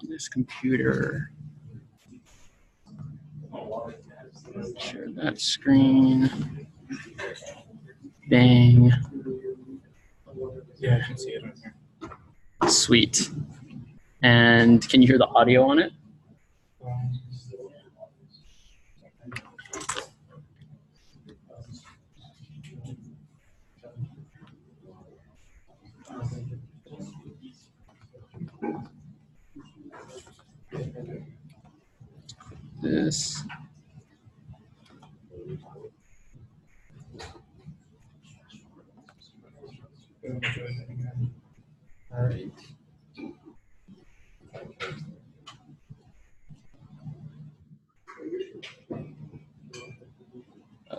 on this computer. Share that screen. Bang. Yeah, I can see it right here. Sweet. And can you hear the audio on it? This. All right.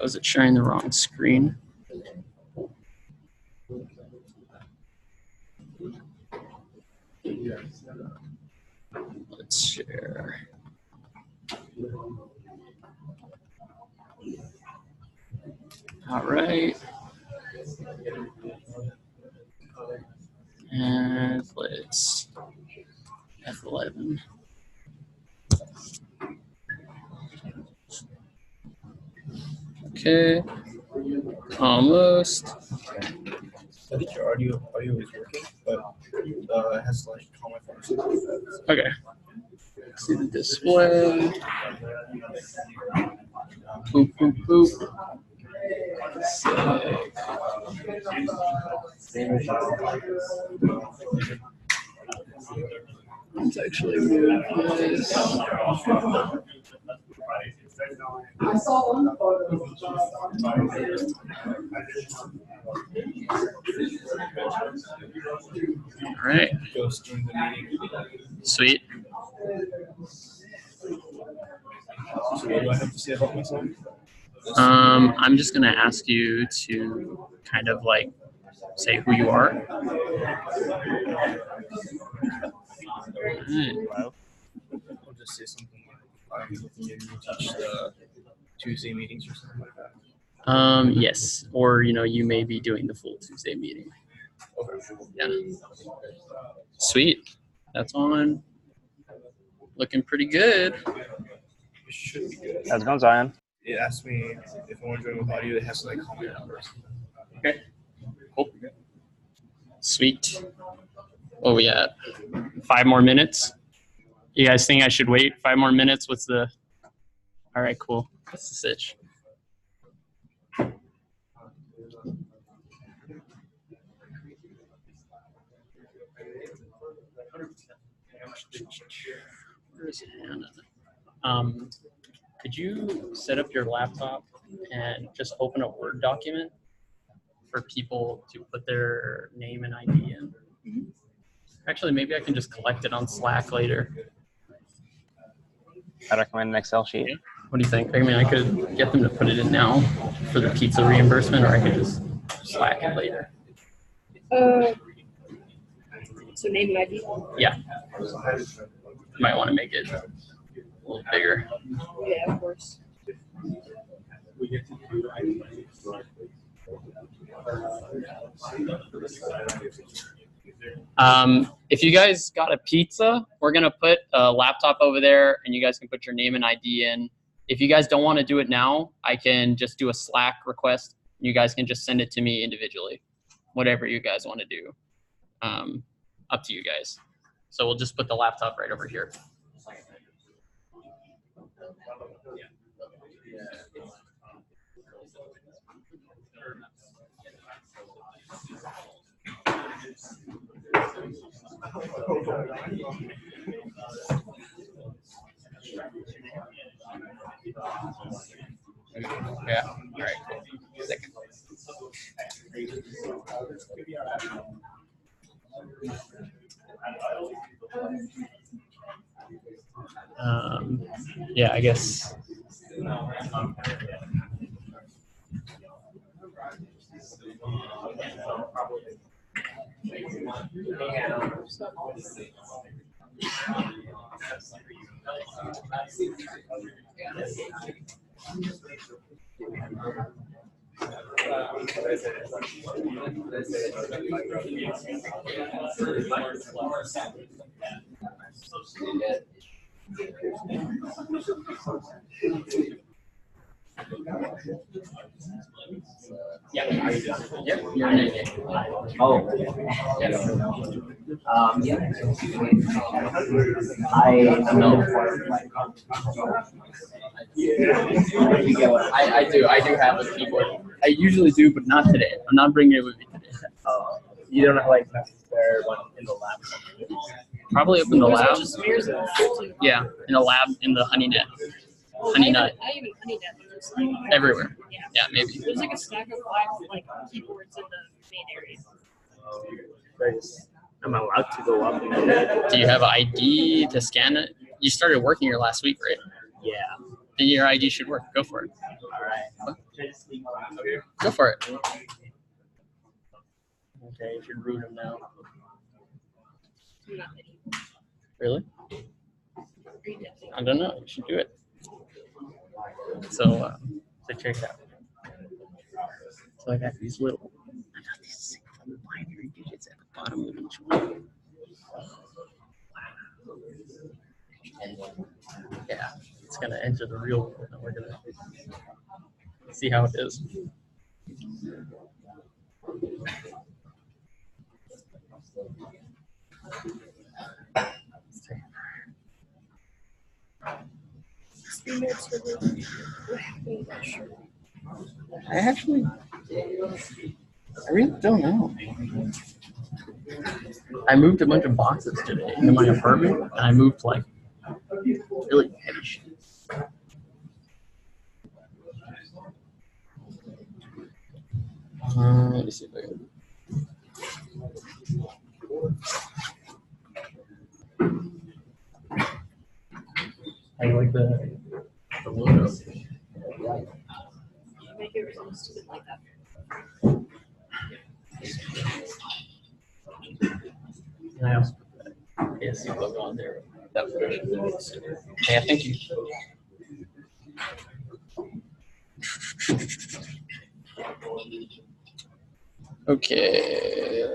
Was it sharing the wrong screen? Let's share. All right. And let's F11. Okay. Almost. I think your audio is working, but it has like comment functions. Okay. See the display. Boop, boop, boop. Let's actually move this. I saw one photo. All right. Sweet. So what do I have to say about myself? I'm just gonna ask you to kind of like say who you are. I'll just say something like I'm looking at you teach the Tuesday meetings or something like that. Yes, or you may be doing the full Tuesday meeting. Okay. Yeah. Sweet. That's on. Looking pretty good. It should be good. How's it going, Zion? It asked me if I want to join with audio. It has to like comment numbers. Okay. Cool. Sweet. Oh, we at 5 more minutes. You guys think I should wait 5 more minutes? What's the? All right, cool. What's the sitch? Where's Hannah? Could you set up your laptop and just open a Word document for people to put their name and ID in? Mm-hmm. Actually, maybe I can just collect it on Slack later. I'd recommend an Excel sheet. Yeah. What do you think? I mean, I could get them to put it in now for the pizza reimbursement, or I could just Slack it later. So name and ID? Yeah. Might want to make it a little bigger. Yeah, of course. If you guys got a pizza, we're going to put a laptop over there and you guys can put your name and ID in. If you guys don't want to do it now, I can just do a Slack request. You guys can just send it to me individually, whatever you guys want to do. Up to you guys. So we'll just put the laptop right over here. Yeah. All right. Cool. Sick. Yeah, I guess. Yeah. Yep. Your name. Oh. Yeah. I know. I do have a keyboard. I usually do, but not today. I'm not bringing it with me today. You don't have like there one in the lab. Probably up in the lab. Just smears in the lab too. Yeah, in the lab, in the honey net. Oh, Honey I nut. even honey net, but just like Everywhere. yeah. Yeah, maybe. There's like a stack of 5 like keyboards in the main area. I'm allowed to go up. Do you have an ID to scan it? You started working here last week, right? Yeah. Then your ID should work. Go for it. All right. Go for it. Okay, you should root him now. I'm not ready. Really? Read it. I don't know. You should do it. So check that. So I got these little, binary digits at the bottom of each one. Yeah, it's gonna enter the real world, and we're gonna see how it is. I really don't know. I moved a bunch of boxes today into my apartment, and I moved like really heavy shit. Let me see if I can. I like the logo. Make it something stupid like that. And I also put that ASC logo on there. That was yeah, thank you. Okay.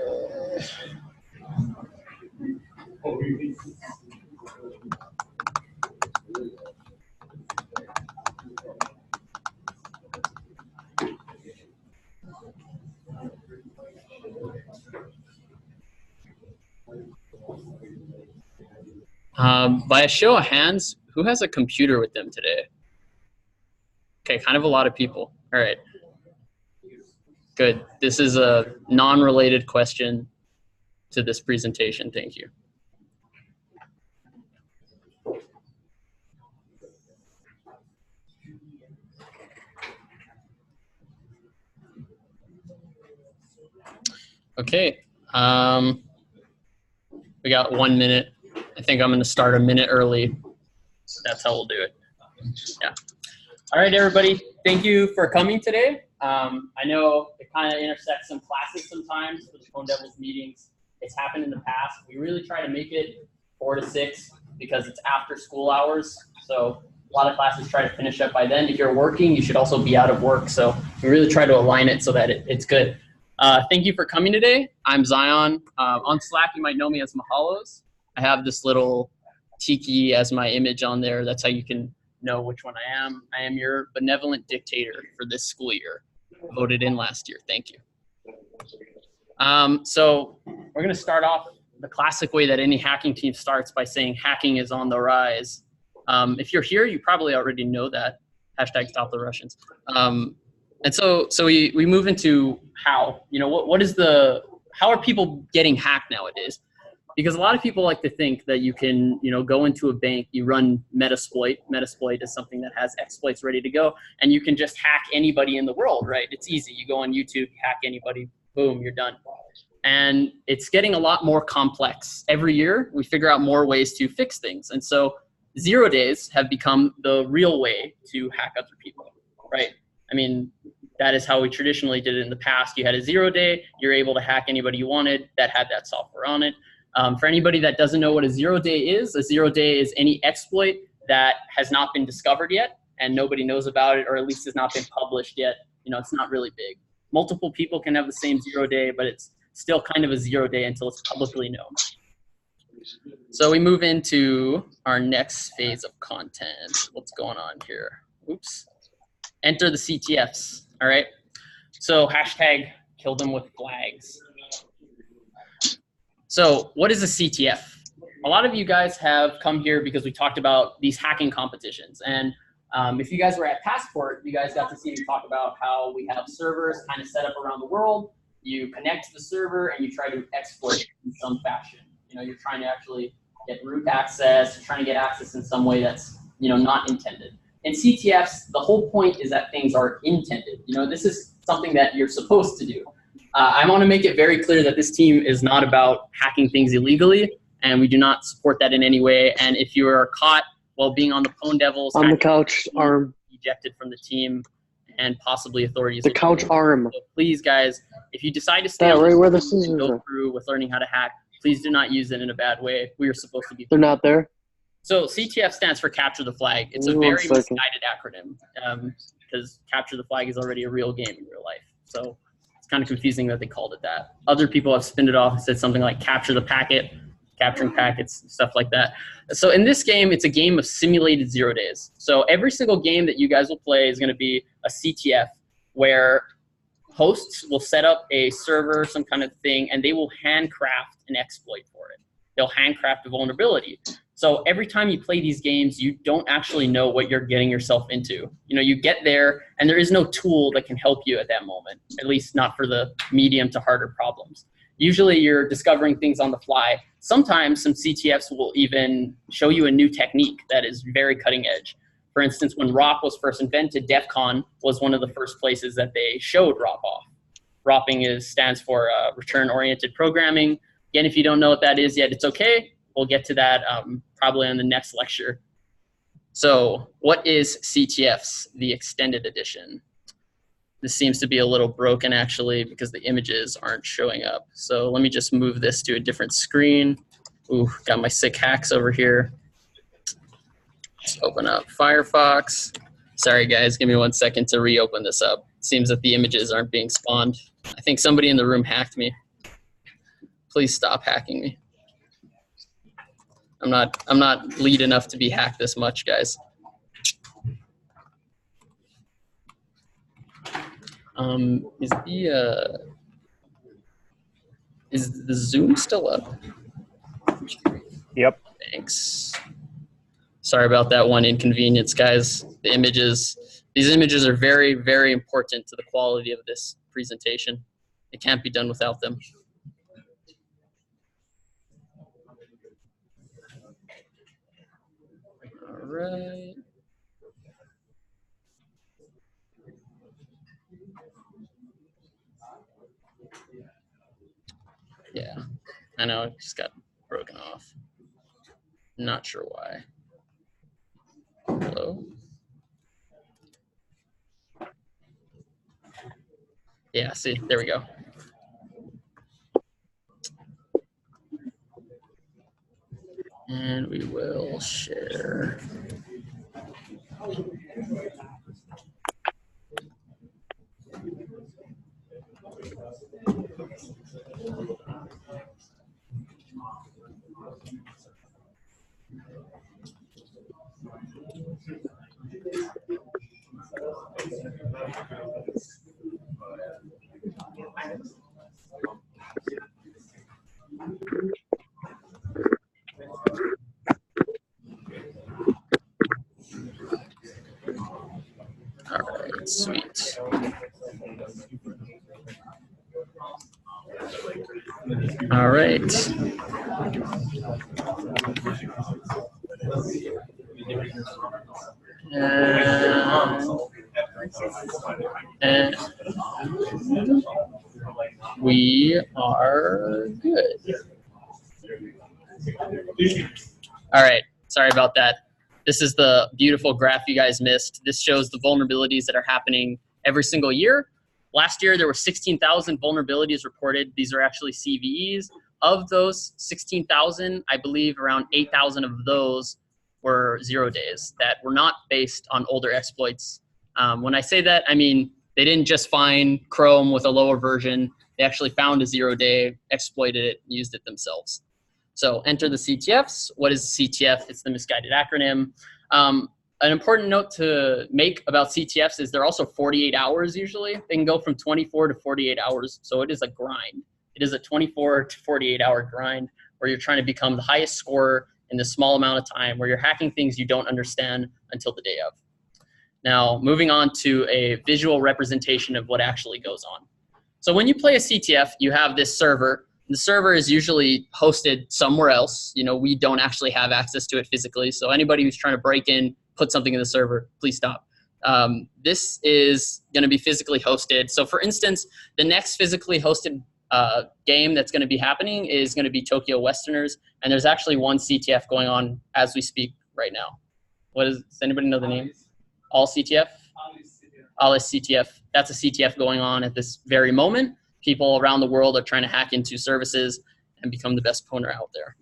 By a show of hands, who has a computer with them today? Okay, kind of a lot of people. All right. Good. This is a non-related question to this presentation. Thank you. Okay. We got 1 minute. I think I'm going to start a minute early. That's how we'll do it. Yeah. All right, everybody. Thank you for coming today. I know it kind of intersects some classes sometimes for the pwndevils meetings. It's happened in the past. We really try to make it 4 to 6 because it's after school hours. So a lot of classes try to finish up by then. If you're working, you should also be out of work. So we really try to align it so that it's good. Thank you for coming today. I'm Zion. On Slack, you might know me as Mahalos. I have this little tiki as my image on there. That's how you can know which one I am. I am your benevolent dictator for this school year. Voted in last year. Thank you. So we're going to start off the classic way that any hacking team starts by saying hacking is on the rise. If you're here, you probably already know that. Hashtag stop the Russians. And so we move into how, how are people getting hacked nowadays? Because a lot of people like to think that you can, go into a bank, you run Metasploit. Metasploit is something that has exploits ready to go, and you can just hack anybody in the world, right? It's easy. You go on YouTube, hack anybody, boom, you're done. And it's getting a lot more complex. Every year, we figure out more ways to fix things. And so 0 days have become the real way to hack other people, right? I mean, that is how we traditionally did it in the past. You had a 0 day, you're able to hack anybody you wanted that had that software on it. For anybody that doesn't know what a 0 day is, a 0 day is any exploit that has not been discovered yet and nobody knows about it, or at least has not been published yet. It's not really big. Multiple people can have the same 0 day, but it's still kind of a 0 day until it's publicly known. So we move into our next phase of content. What's going on here? Oops. Enter the CTFs. All right. So hashtag kill them with flags. So what is a CTF? A lot of you guys have come here because we talked about these hacking competitions. And if you guys were at Passport, you guys got to see me talk about how we have servers kind of set up around the world. You connect to the server and you try to exploit it in some fashion. You know, you're trying to actually get root access, you're trying to get access in some way that's, you know, not intended. In CTFs, the whole point is that things are intended. You know, this is something that you're supposed to do. I want to make it very clear that this team is not about hacking things illegally, and we do not support that in any way. And if you are caught while being on the pwndevils, on the couch arm, ejected from the team, and possibly authorities. The couch arm. So please, guys, if you decide to stay right where the and scissors go are. through with learning how to hack, please do not use it in a bad way. We are supposed to be. They're not there. So CTF stands for Capture the Flag. It's a Give me one very second. misguided acronym because Capture the Flag is already a real game in real life. So it's kind of confusing that they called it that. Other people have spinned it off and said something like capture the packet, capturing packets, stuff like that. So in this game, it's a game of simulated 0 days. So every single game that you guys will play is going to be a CTF where hosts will set up a server, some kind of thing, and they will handcraft an exploit for it. They'll handcraft a vulnerability. So every time you play these games, you don't actually know what you're getting yourself into. You know, you get there, and there is no tool that can help you at that moment, at least not for the medium to harder problems. Usually you're discovering things on the fly. Sometimes some CTFs will even show you a new technique that is very cutting edge. For instance, when ROP was first invented, DEF CON was one of the first places that they showed ROP off. ROPing stands for return-oriented programming. Again, if you don't know what that is yet, it's okay. We'll get to that probably in the next lecture. So what is CTFs, the extended edition? This seems to be a little broken actually because the images aren't showing up. So let me just move this to a different screen. Ooh, got my sick hacks over here. Let's open up Firefox. Sorry guys, give me 1 second to reopen this up. It seems that the images aren't being spawned. I think somebody in the room hacked me. Please stop hacking me. I'm not lead enough to be hacked this much, guys. Is the Zoom still up? Yep. Thanks. Sorry about that one inconvenience, guys. The images, these images are very, very important to the quality of this presentation. It can't be done without them. All right. Yeah, I know, it just got broken off. Not sure why. Hello? Yeah, see, there we go. And we will share. All right, sweet. All right. And we are good. All right, sorry about that. This is the beautiful graph you guys missed. This shows the vulnerabilities that are happening every single year. Last year, there were 16,000 vulnerabilities reported. These are actually CVEs. Of those 16,000, I believe around 8,000 of those were 0 days that were not based on older exploits. When I say that, I mean they didn't just find Chrome with a lower version. They actually found a 0 day, exploited it, and used it themselves. So enter the CTFs. What is CTF? It's the misguided acronym. An important note to make about CTFs is they're also 48 hours usually. They can go from 24 to 48 hours. So it is a grind. It is a 24 to 48 hour grind where you're trying to become the highest scorer in this small amount of time, where you're hacking things you don't understand until the day of. Now, moving on to a visual representation of what actually goes on. So when you play a CTF, you have this server. The server is usually hosted somewhere else. You know, we don't actually have access to it physically. So anybody who's trying to break in, put something in the server, please stop. This is going to be physically hosted. So for instance, the next physically hosted game that's going to be happening is going to be Tokyo Westerners. And there's actually one CTF going on as we speak right now. Does anybody know the name? All CTF? Alice CTF. That's a CTF going on at this very moment. People around the world are trying to hack into services and become the best pwner out there.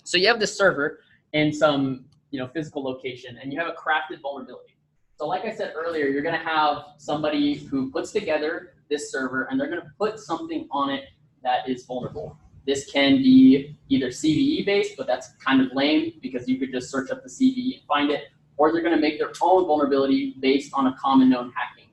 So you have this server in some physical location, and you have a crafted vulnerability. So like I said earlier, you're going to have somebody who puts together this server, and they're going to put something on it that is vulnerable. This can be either CVE based, but that's kind of lame because you could just search up the CVE and find it, or they're going to make their own vulnerability based on a common known hacking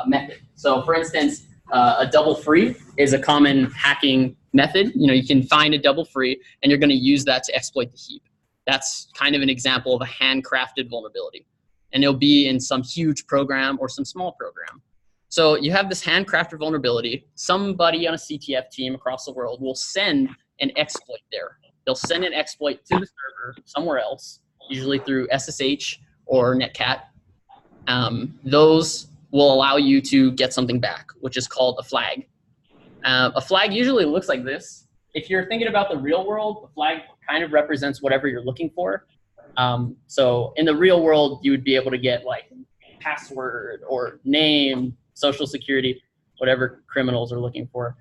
method. So for instance, a double free is a common hacking method. You can find a double free, and you're going to use that to exploit the heap. That's kind of an example of a handcrafted vulnerability. And it'll be in some huge program or some small program. So you have this handcrafted vulnerability. Somebody on a CTF team across the world will send an exploit there. They'll send an exploit to the server somewhere else, usually through SSH or Netcat. Those will allow you to get something back, which is called a flag. A flag usually looks like this. If you're thinking about the real world, the flag kind of represents whatever you're looking for. So in the real world, you would be able to get like password or name, social security, whatever criminals are looking for.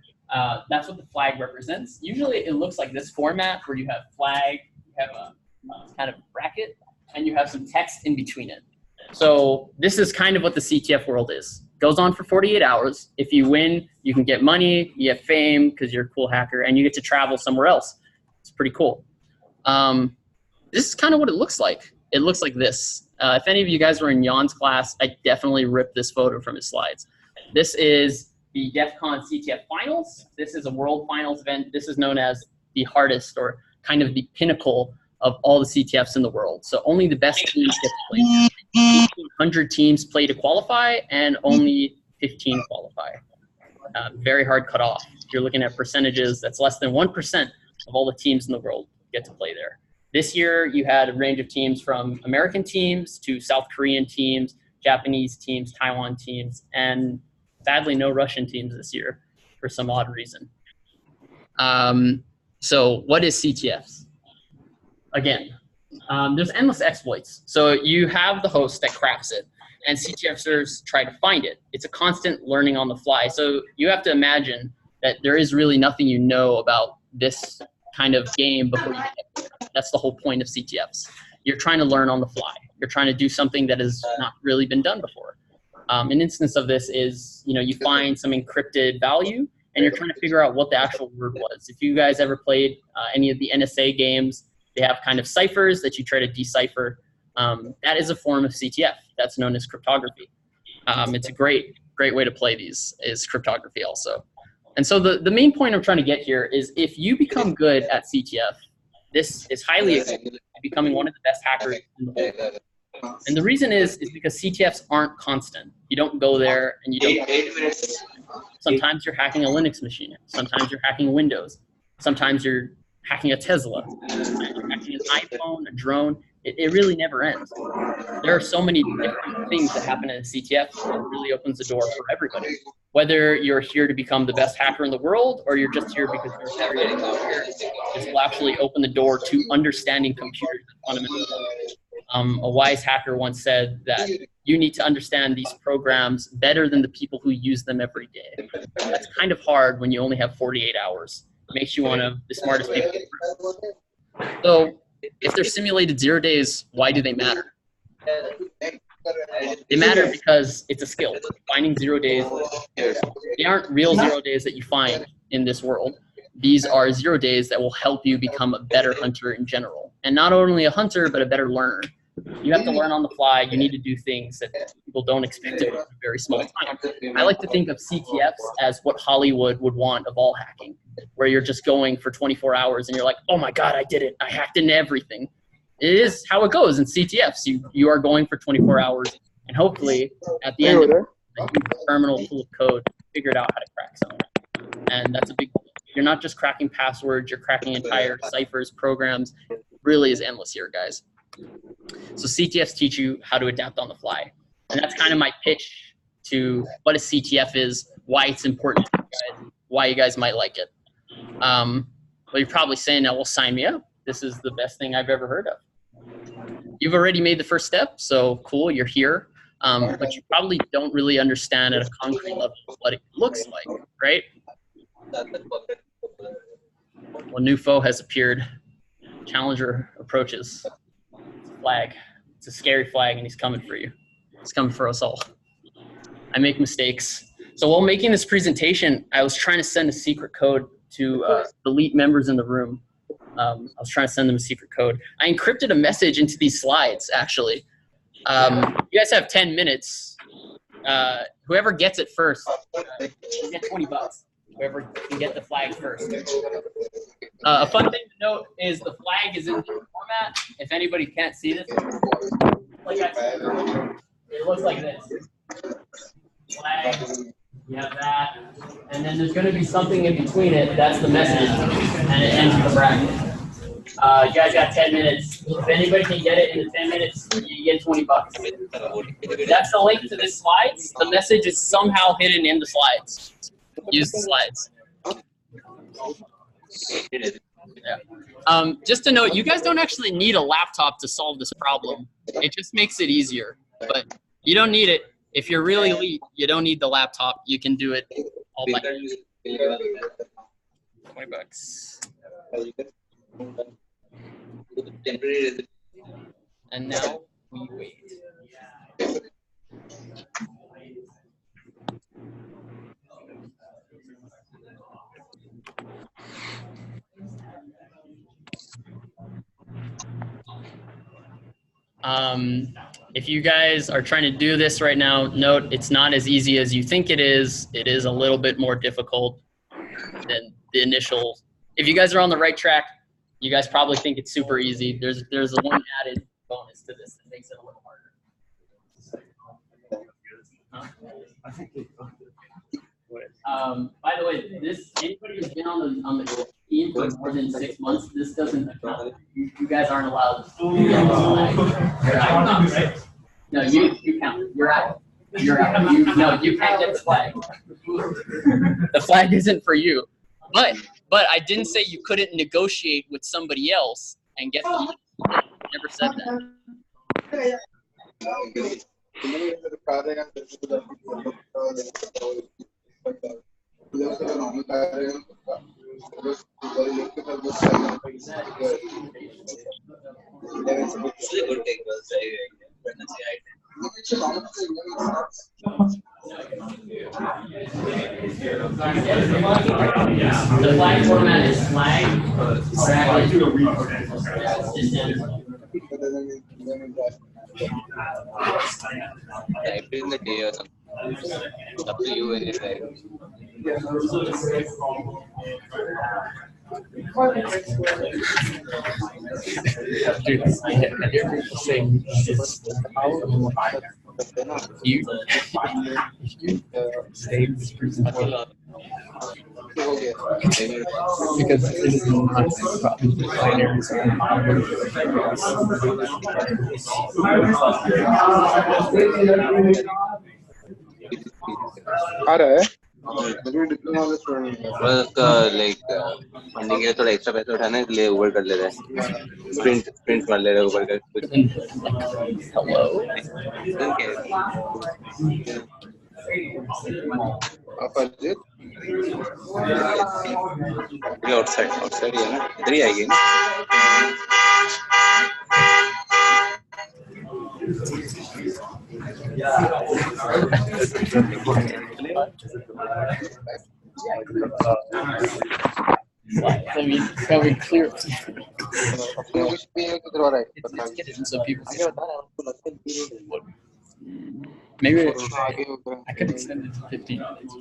That's what the flag represents. Usually it looks like this format where you have flag, you have a kind of bracket, and you have some text in between it. So this is kind of what the CTF world is. Goes on for 48 hours. If you win, you can get money, you get fame because you're a cool hacker, and you get to travel somewhere else. It's pretty cool. This is kind of what it looks like. It looks like this. If any of you guys were in Jan's class, I definitely ripped this photo from his slides. This is the DEF CON CTF finals. This is a world finals event. This is known as the hardest, or kind of the pinnacle of all the CTFs in the world. So only the best teams get to play. 1,800 teams play to qualify, and only 15 qualify. Very hard cutoff. If you're looking at percentages, that's less than 1% of all the teams in the world get to play there. This year, you had a range of teams from American teams to South Korean teams, Japanese teams, Taiwan teams, and sadly, no Russian teams this year for some odd reason. So what is CTFs? Again, there's endless exploits. So you have the host that crafts it, and CTFers try to find it. It's a constant learning on the fly. So you have to imagine that there is really nothing you know about this kind of game before you get there. That's the whole point of CTFs. You're trying to learn on the fly. You're trying to do something that has not really been done before. An instance of this is, you find some encrypted value, and you're trying to figure out what the actual word was. If you guys ever played any of the NSA games, they have kind of ciphers that you try to decipher. That is a form of CTF. That's known as cryptography. It's a great way to play these, is cryptography also. And so the main point I'm trying to get here is, if you become good at CTF, this is highly effective at becoming one of the best hackers in the world. And the reason is because CTFs aren't constant. You don't go there and you don't. Sometimes you're hacking a Linux machine. Sometimes you're hacking Windows. Sometimes you're hacking a Tesla. Sometimes you're hacking an iPhone, a drone. It really never ends. There are so many different things that happen in a CTF that really opens the door for everybody. Whether you're here to become the best hacker in the world, or you're just here because you're curious, this will actually open the door to understanding computers at fundamental level. A wise hacker once said that you need to understand these programs better than the people who use them every day. That's kind of hard when you only have 48 hours. It makes you one of the smartest people. So if they're simulated 0 days, why do they matter? They matter because it's a skill. Finding 0 days, they aren't real 0 days that you find in this world. these are 0 days that will help you become a better hunter in general. And not only a hunter, but a better learner. You have to learn on the fly. You need to do things that people don't expect to do in a very small time. I like to think of CTFs as what Hollywood would want of all hacking, where you're just going for 24 hours and you're like, oh my God, I did it. I hacked into everything. It is how it goes in CTFs. You are going for 24 hours, and hopefully at the end of it, a huge terminal full of code, figured out how to crack something. And that's a big deal. You're not just cracking passwords, you're cracking entire ciphers, programs. It really is endless here, guys. So CTFs teach you how to adapt on the fly. And that's kind of my pitch to what a CTF is, why it's important to you guys, why you guys might like it. Well, you're probably saying, well, sign me up. This is the best thing I've ever heard of. You've already made the first step, so cool, you're here. But you probably don't really understand at a concrete level what it looks like, right? Well, new foe has appeared. Challenger approaches. It's a flag. It's a scary flag, and he's coming for you. He's coming for us all. I make mistakes. So while making this presentation, I was trying to send a secret code to elite members in the room. I was trying to send them a secret code. I encrypted a message into these slides, actually. You guys have 10 minutes. Whoever gets it first, will get 20 bucks. Whoever can get the flag first. A fun thing to note is the flag is in this format. If anybody can't see this, like I said earlier, it looks like this. Flag, you have that, and then there's going to be something in between it. That's the message, and it ends with a bracket. You guys got 10 minutes. If anybody can get it in the 10 minutes, you get 20 bucks. That's the link to the slides. The message is somehow hidden in the slides. Use the slides. Yeah. Just to note, you guys don't actually need a laptop to solve this problem. It just makes it easier. But you don't need it. If you're really elite, you don't need the laptop. You can do it all by hand. 20 bucks. And now we wait. If you guys are trying to do this right now, note it's not as easy as you think it is. It is a little bit more difficult than the initial. If you guys are on the right track, you guys probably think it's super easy. There's one added bonus to this that makes it a little harder. By the way, anybody who's been on the team for more than 6 months, this doesn't account. You guys aren't allowed to get this flag. You're out. Right? No, you count. You're out. You're out. You can't get the flag. The flag isn't for you. But I didn't say you couldn't negotiate with somebody else and get them. I never said that. The flag format is flag, type in the day or something. It's up to you when you type. Dude, I hear people saying if you save this presentation, because it is not about binaries like funding के थोड़ा extra पैसा उठाना है इसलिए ऊपर कर ले रहे हैं प्रिंट मार ले रहे हैं ऊपर कर आउटसाइड ही है ना इधर ही आएगी ना I mean, can we clear? कुछ भी है किधर हो रहा है Let's get it in so people see. Maybe I could extend it to 15 minutes.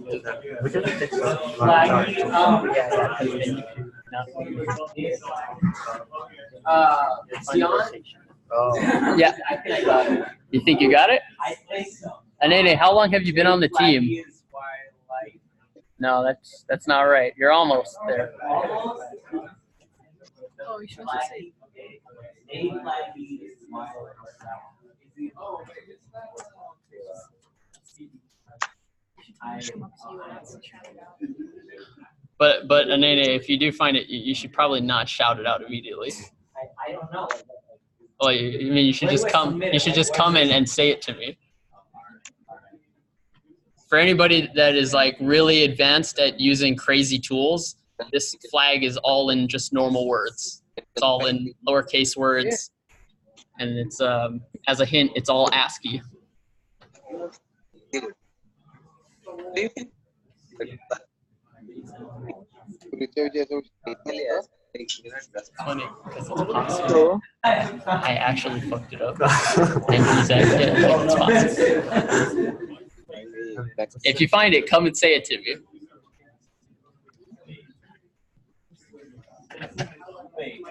Yeah. You think you got it? Anene, how long have you been on the team? No, that's not right. You're almost there. Oh, you should just say. But Anene, if you do find it, you should probably not shout it out immediately. I don't know. Well, I mean, you should just come. You should just come in and say it to me. For anybody that is like really advanced at using crazy tools, this flag is all in just normal words. It's all in lowercase words, and it's as a hint, it's all ASCII. Funny because it's possible. I actually fucked it up, and he's actually it's possible. If you find it, come and say it to me.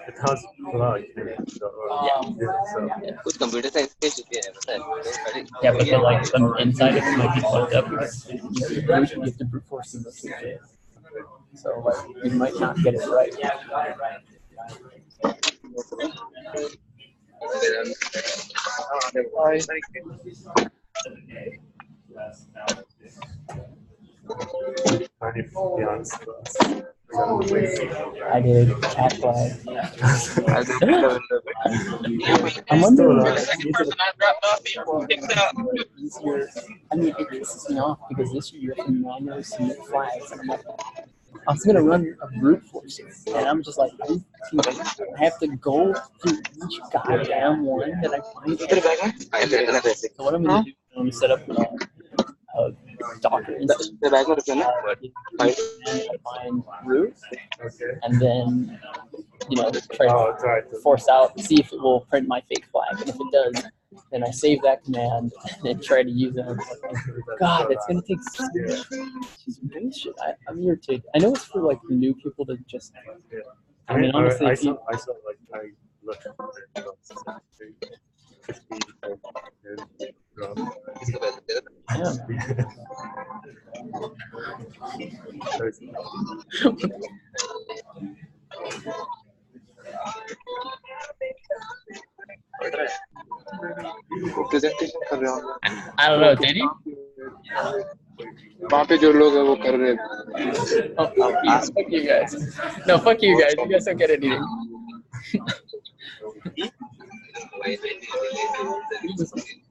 It has flag. कुछ computer science के चुके हैं पता है Yeah, but like some inside of it might be fucked up because you have to brute force them. So like you might not get it right. I did cat flag. I'm wondering if easier. I mean, it pisses me off because this year you have to manually submit flags, and I'm like, I was gonna run a brute force, and I'm just like, I have to go through each goddamn one that I find. So what I'm gonna do, I'm gonna set up a Docker instance. And I find root, and then try to force out, see if it will print my fake flag, and if it does, then I save that command and then try to use it. God, that's gonna take so much bullshit. I'm irritated. I know it's for like new people to just. I mean, honestly, I saw like I looked at yeah. Presentation कर रहे हो I don't know, did he? वहाँ पे जो लोग हैं वो कर रहे हैं Oh, fuck you guys. No, fuck you guys. You guys don't get anything.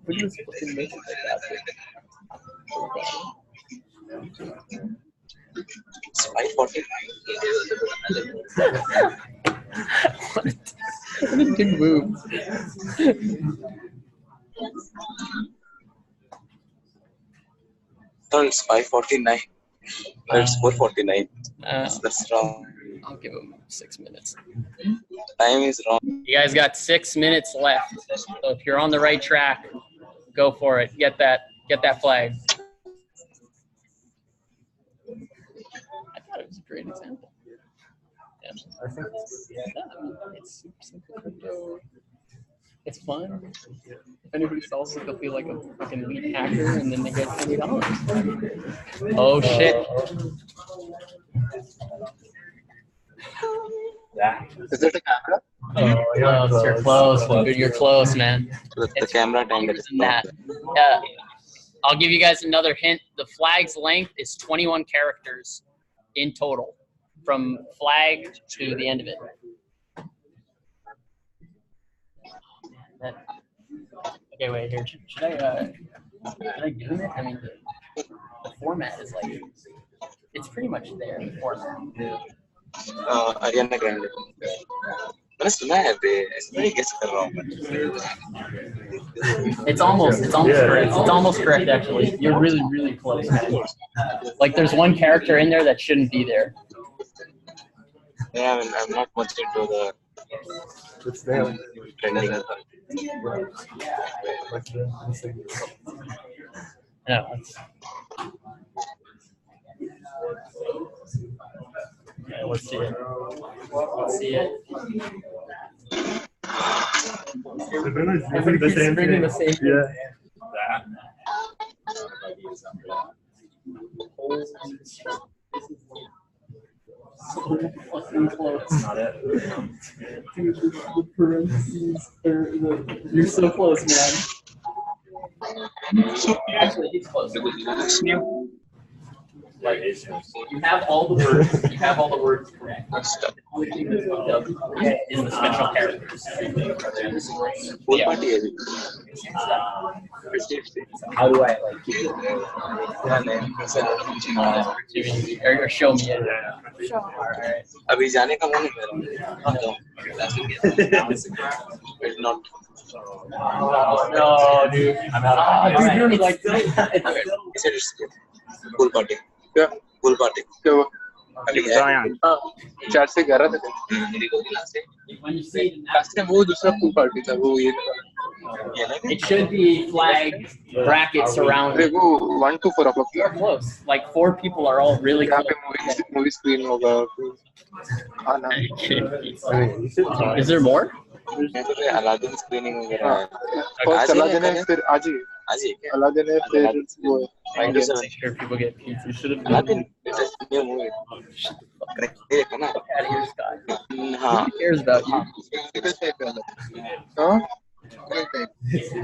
We just fucking make it like that. What a good move. So it's 5:49. It's 4:49. That's wrong. I'll give him 6 minutes. Time is wrong. You guys got 6 minutes left. So if you're on the right track, go for it. Get that flag. I thought it was a great example. Yeah. It's super simple crypto. It's fun. If anybody sells it, they'll feel like a fucking elite hacker, and then they get $20. Oh shit! Is it a camera? Oh, close. You're close, dude. You're close, man. The camera time Longer than that. I'll give you guys another hint. The flag's length is 21 characters in total, from flag to the end of it. Okay, wait here. Should I do it? I mean, the format is like, it's pretty much there. The format. Ariana Grande. मैंने सुना है बे, ऐसे ही guess कर रहा हूँ. It's almost correct. It's almost correct actually. You're really, really close. Like there's one character in there that shouldn't be there. Yeah, I mean, I'm not much into the It's there. trending as well. Like the missing. Yeah. Okay, let's see it. Let's see it. Everybody keeps bringing the same thing. Yeah. So fucking close. Dude, the parentheses you're so close, man. Actually, he's close. Like, you have all the words. You have all the words correct. The only thing that's fucked up is the special characters. Yeah. How do I like keep it? Or show me it. Alright. अभी जाने का मन है मेरा. It's not. No, dude. I'm out of Dude, you're like It's pool party. क्या? Pool party. क्या हुआ? Zion. चार से 11 तक. मेरी को क्लास से. when you see it, last time वो दूसरा pool party था वो ये. it should be flag brackets अरे surrounding. वो 1 to 4 o'clock. You're close. Like 4 people are all really यहाँ close. पे movie screen होगा. खाना. Is there more? मैं तो अलादीन स्क्रीनिंग वगैरह है. First अलादीन है फिर आज ही. आज ही क्या? अलादीन है फिर वो. I'm just make sure people get pizza. You should have Aladdin. It's a new movie. देखा ना? out of here, Scott. हाँ. Who cares about you? हाँ?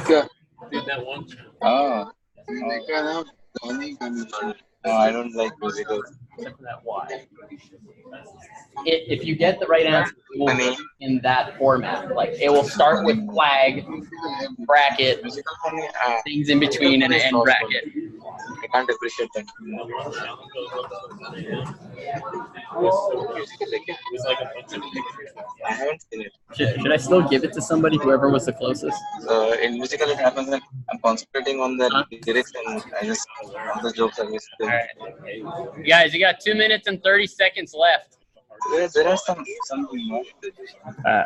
क्या? हाँ. देखा ना? धोनी का. No, I don't like musicals. Except for that Y. If you get the right answer, it will be in that format. Like it will start with flag, bracket, Musical for me, things in between, and end bracket. I can't appreciate that. I haven't seen it. Should I still give it to somebody, whoever was the closest? In musical, it happens that I'm concentrating on the lyrics and I just all the jokes are missed. All right. You guys, you got 2 minutes and 30 seconds left. There are some more.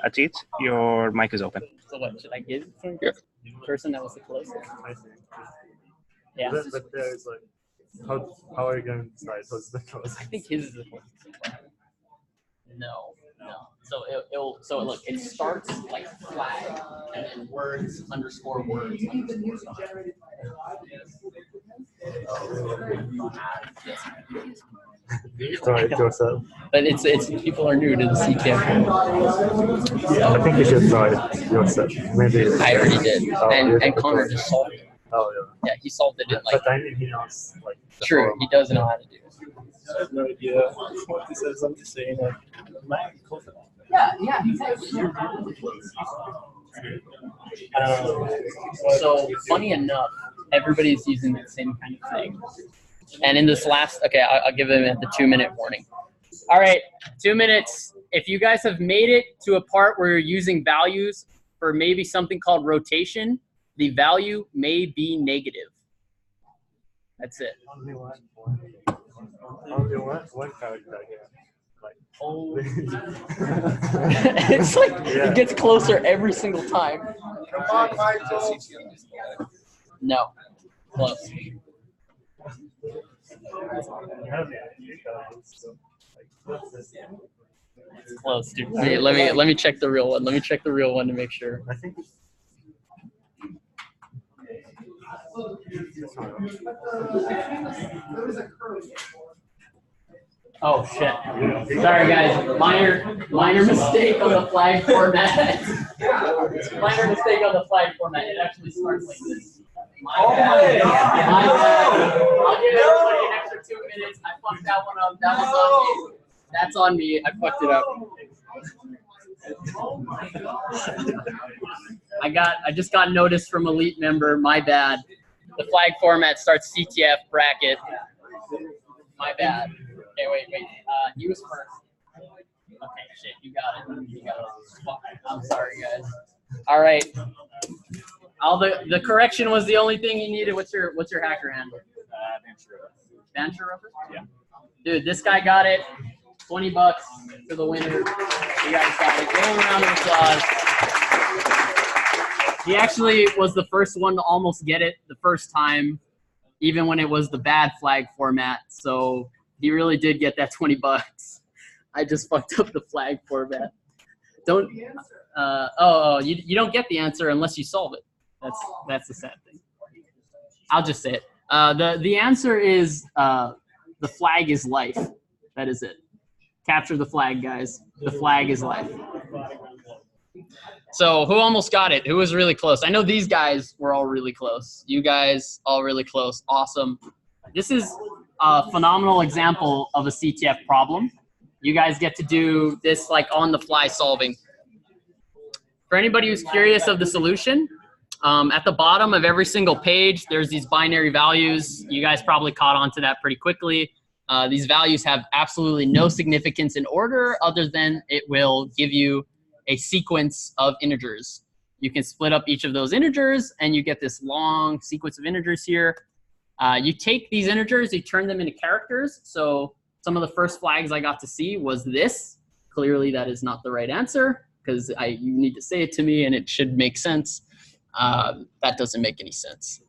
Ajit, your mic is open. So what, should I give it to the person that was the closest? Yeah. But there's like, how are you going to decide who's the closest? I think his is the closest. No. So look, it starts like flag and then words underscore words. Sorry, Joseph. But it's people are new to the CTF. I think you should try it yourself. Maybe. I already did, Oh, and Connor just solved it. Oh Yeah, he solved it in like. But I think he knows like. True, he does know how to do it. I have no idea what this is. I'm just saying like. Yeah, So funny enough, everybody's using the same kind of thing. And in this last, okay, I'll give them the 2-minute warning. All right, 2 minutes. If you guys have made it to a part where you're using values for maybe something called rotation, the value may be negative. That's it. Only one character here. Like, Oh. It's like it gets closer every single time. Come on, Michael. No. Close. It's close, dude. Let me check the real one. Let me check the real one to make sure. I think it's Oh shit. Sorry guys. Minor mistake on the flag format. Minor mistake on the flag format. It actually starts like this. My bad. My bad. I'll give everybody an extra 2 minutes. I fucked that one up. That was on me. That's on me. I fucked it up. I just got notice from Elite member. My bad. The flag format starts CTF bracket. My bad. Okay, wait. You was first. Okay, shit. You got it. Fuck. I'm sorry, guys. All right. The correction was the only thing you needed. What's your hacker handle? Banter Rubber. Yeah. Dude, this guy got it. $20 to the winner. You guys got it. Give him a round of applause. He actually was the first one to almost get it the first time, even when it was the bad flag format. So he really did get that $20. I just fucked up the flag format. Don't. You don't get the answer unless you solve it. That's the sad thing. I'll just say it. The answer is the flag is life. That is it. Capture the flag, guys. The flag is life. So who almost got it? Who was really close? I know these guys were all really close. You guys all really close. Awesome. This is a phenomenal example of a CTF problem. You guys get to do this like on the fly solving. For anybody who's curious of the solution, at the bottom of every single page, there's these binary values. You guys probably caught on to that pretty quickly. These values have absolutely no significance in order other than it will give you a sequence of integers. You can split up each of those integers and you get this long sequence of integers here. You take these integers, you turn them into characters. So some of the first flags I got to see was this. Clearly that is not the right answer because you need to say it to me and it should make sense. That doesn't make any sense.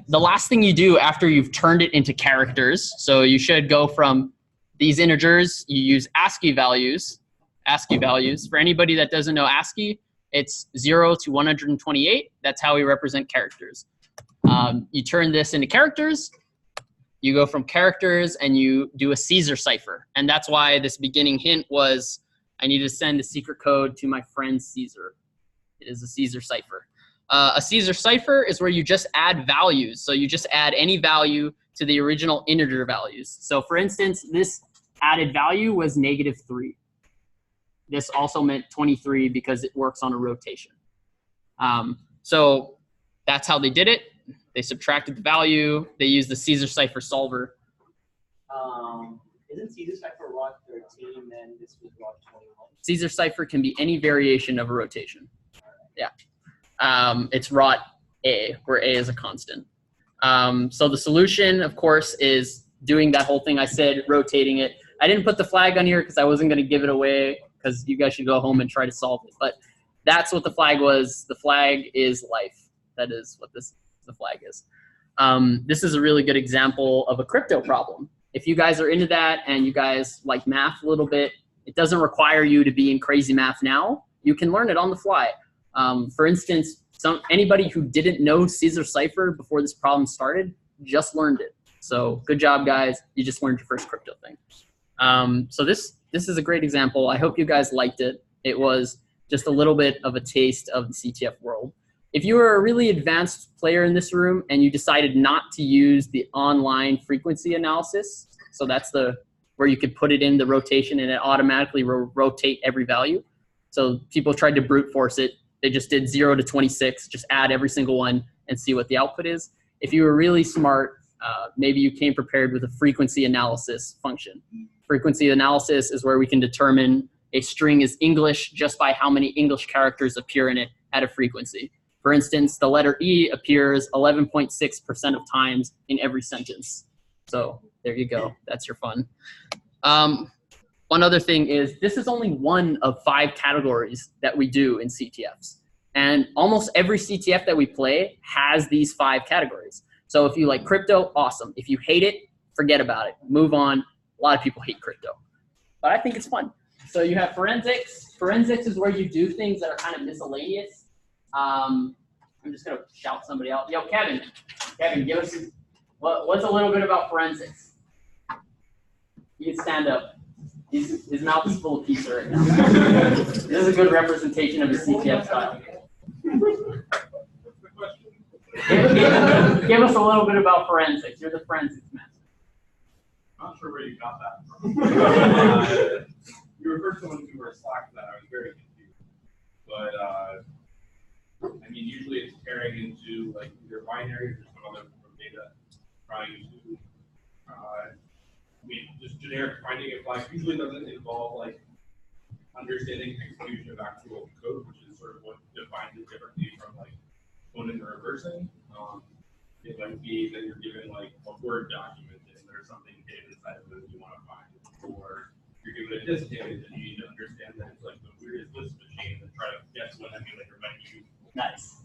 The last thing you do after you've turned it into characters, so you should go from these integers, you use ASCII values. ASCII values. For anybody that doesn't know ASCII, it's 0 to 128. That's how we represent characters. You turn this into characters. You go from characters and you do a Caesar cipher. And that's why this beginning hint was I need to send a secret code to my friend Caesar. It is a Caesar cipher. A Caesar cipher is where you just add values. So you just add any value to the original integer values. So for instance, this added value was -3. This also meant 23 because it works on a rotation. So that's how they did it. They subtracted the value. They used the Caesar cipher solver. Isn't Caesar cipher rod 13 and this was rod 21? Caesar cipher can be any variation of a rotation. Yeah. It's rot A, where A is a constant. So the solution, of course, is doing that whole thing I said, rotating it. I didn't put the flag on here because I wasn't going to give it away because you guys should go home and try to solve it. But that's what the flag was. The flag is life. That is what the flag is. This is a really good example of a crypto problem. If you guys are into that and you guys like math a little bit, it doesn't require you to be in crazy math now. You can learn it on the fly. For instance, anybody who didn't know Caesar cipher before this problem started just learned it. So good job, guys. You just learned your first crypto thing. So this is a great example. I hope you guys liked it. It was just a little bit of a taste of the CTF world. If you were a really advanced player in this room and you decided not to use the online frequency analysis, so that's where you could put it in the rotation and it automatically rotate every value. So people tried to brute force it. They just did 0 to 26, just add every single one and see what the output is. If you were really smart, maybe you came prepared with a frequency analysis function. Frequency analysis is where we can determine a string is English just by how many English characters appear in it at a frequency. For instance, the letter E appears 11.6% of times in every sentence. So there you go. That's your fun. One other thing is this is only one of 5 categories that we do in CTFs. And almost every CTF that we play has these 5 categories. So if you like crypto, awesome. If you hate it, forget about it. Move on. A lot of people hate crypto. But I think it's fun. So you have forensics. Forensics is where you do things that are kind of miscellaneous. I'm just going to shout somebody out. Yo, Kevin, give us what's a little bit about forensics? You can stand up. His mouth is full of pizza right now. This is a good representation of his CTF style. Give us a little bit about forensics. You're the forensics master. I'm not sure where you got that from. You referred to someone who were Slack that I was very confused. But I mean, usually it's pairing into like either binaries or some other data, trying to just generic finding a flag usually doesn't involve like understanding execution of actual code, which is sort of what defines it differently from like coding or reversing. It might be that you're given like a Word document and there's something hidden inside of it that you want to find, or you're given a disk image and you need to understand that it's like the weirdest list machine and try to guess what emulator might be used. Nice.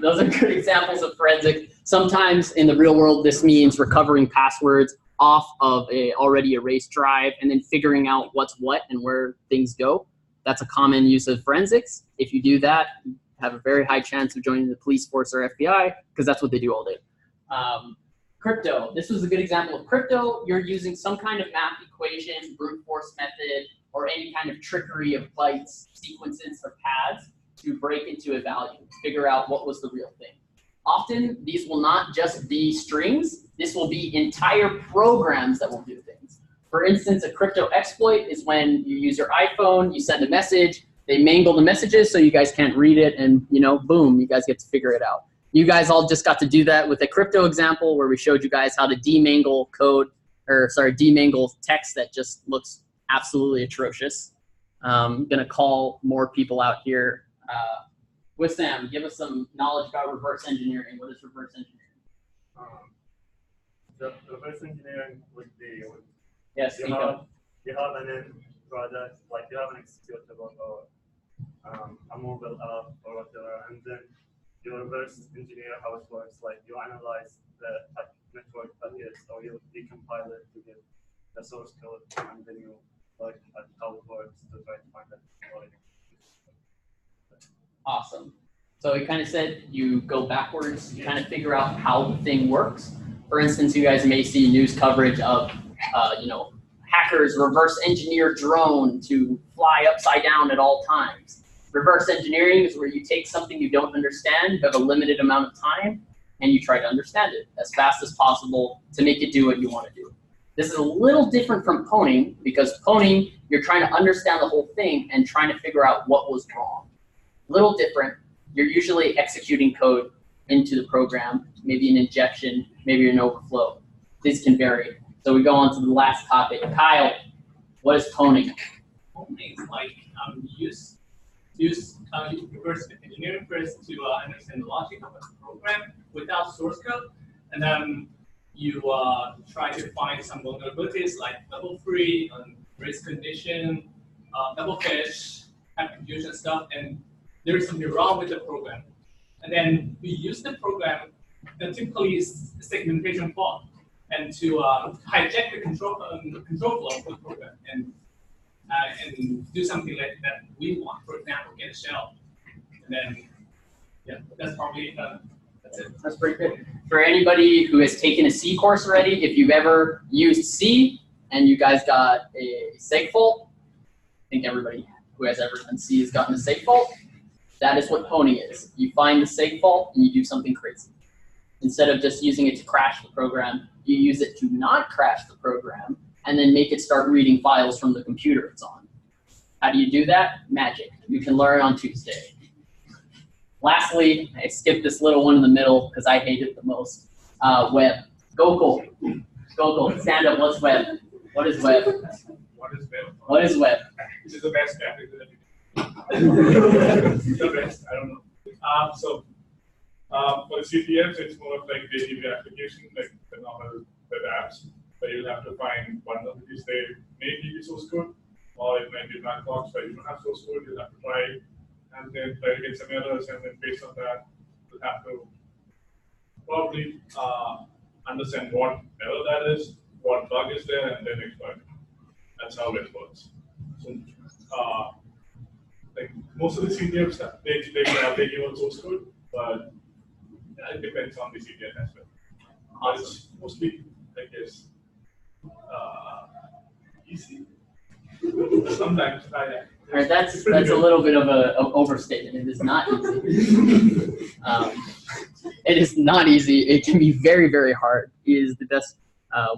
Those are good examples of forensic. Sometimes in the real world, this means recovering passwords off of a already erased drive and then figuring out what's what and where things go. That's a common use of forensics. If you do that, you have a very high chance of joining the police force or FBI because that's what they do all day. Crypto. This was a good example of crypto. You're using some kind of math equation, brute force method, or any kind of trickery of bytes, sequences, or paths to break into a value, figure out what was the real thing. Often, these will not just be strings. This will be entire programs that will do things. For instance, a crypto exploit is when you use your iPhone, you send a message, they mangle the messages so you guys can't read it, and boom, you guys get to figure it out. You guys all just got to do that with a crypto example where we showed you guys how to demangle demangle text that just looks absolutely atrocious. I'm gonna call more people out here. Wissam, give us some knowledge about reverse engineering. What is reverse engineering? The reverse engineering would be Yes, you have an end product, like you have an executable or a mobile app or whatever, and then you reverse engineer how it works. Like you analyze the network packets or you decompile it to get the source code, and then you look at how it works to try to find that. Awesome. So he kind of said you go backwards, you kind of figure out how the thing works. For instance, you guys may see news coverage of, hackers reverse engineer drone to fly upside down at all times. Reverse engineering is where you take something you don't understand, you have a limited amount of time, and you try to understand it as fast as possible to make it do what you want to do. This is a little different from pwning, because pwning, you're trying to understand the whole thing and trying to figure out what was wrong. Little different. You're usually executing code into the program, maybe an injection, maybe an overflow. These can vary. So we go on to the last topic. Kyle, what is pwning? Pwning is like use reverse engineering first to understand the logic of a program without source code, and then you try to find some vulnerabilities like level 3, race condition, double fish, type confusion stuff, and there is something wrong with the program. And then we use the program, and typically is segmentation fault, and to hijack the control flow of the program and do something like that we want. For example, get a shell, and then that's probably that's it. That's pretty good. For anybody who has taken a C course already, if you've ever used C and you guys got a seg fault, I think everybody who has ever done C has gotten a seg fault. That is what pwning is. You find the seg fault and you do something crazy. Instead of just using it to crash the program, you use it to not crash the program and then make it start reading files from the computer it's on. How do you do that? Magic. You can learn on Tuesday. Lastly, I skipped this little one in the middle because I hate it the most. Web. Gokul. Gokul, stand up. What's web? What is web? What is web? What is web? This is the best graphic that the best, I don't know. So for the CTFs, it's more of like daily application, like the normal web apps, where you'll have to find vulnerabilities. They may give you source code, or it might be black box where you don't have source code. You'll have to try and then try to get some errors, and then based on that, you'll have to probably understand what error that is, what bug is there, and then exploit it. That's how it works. So, like most of the CTFs, they give a source code, but it depends on the CTF as well. But it's mostly, I guess, easy. Sometimes All right, that's a little bit of an overstatement. It is not easy. It is not easy. It can be very, very hard. He is the best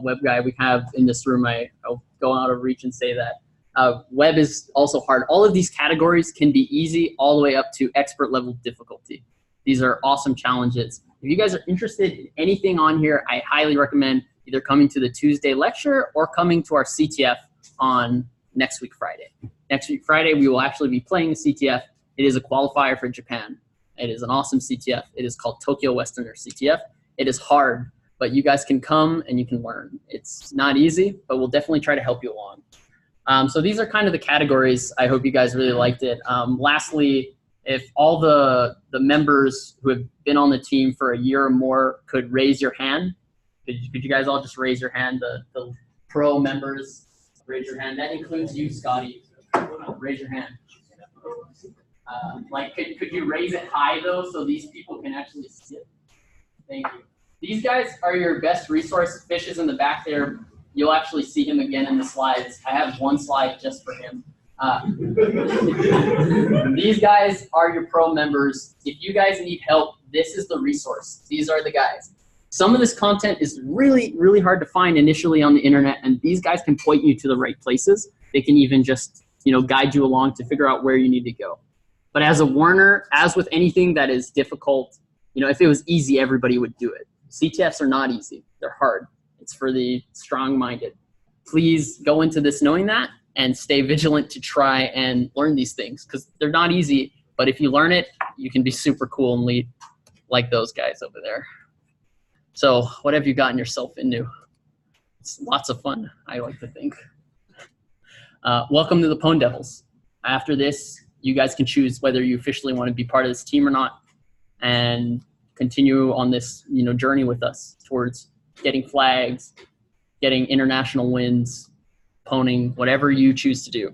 web guy we have in this room. I'll go out of reach and say that. Web is also hard. All of these categories can be easy all the way up to expert level difficulty. These are awesome challenges. If you guys are interested in anything on here, I highly recommend either coming to the Tuesday lecture or coming to our CTF on next week Friday. Next week Friday, we will actually be playing the CTF. It is a qualifier for Japan. It is an awesome CTF. It is called Tokyo Westerner CTF. It is hard, but you guys can come and you can learn. It's not easy, but we'll definitely try to help you along. So these are kind of the categories. I hope you guys really liked it. Lastly, if all the members who have been on the team for a year or more could raise your hand, could you guys all just raise your hand? The pro members, raise your hand. That includes you, Scotty. Raise your hand. Could you raise it high though, so these people can actually see it? Thank you. These guys are your best resource. Fish is in the back there. You'll actually see him again in the slides. I have one slide just for him. These guys are your pro members. If you guys need help, this is the resource. These are the guys. Some of this content is really, really hard to find initially on the internet, and these guys can point you to the right places. They can even just, guide you along to figure out where you need to go. But as a Warner, as with anything that is difficult, if it was easy, everybody would do it. CTFs are not easy. They're hard. It's for the strong-minded. Please go into this knowing that and stay vigilant to try and learn these things because they're not easy. But if you learn it, you can be super cool and lead like those guys over there. So what have you gotten yourself into? It's lots of fun, I like to think. Welcome to the pwndevils. After this, you guys can choose whether you officially want to be part of this team or not and continue on this journey with us towards getting flags, getting international wins, pwning, whatever you choose to do.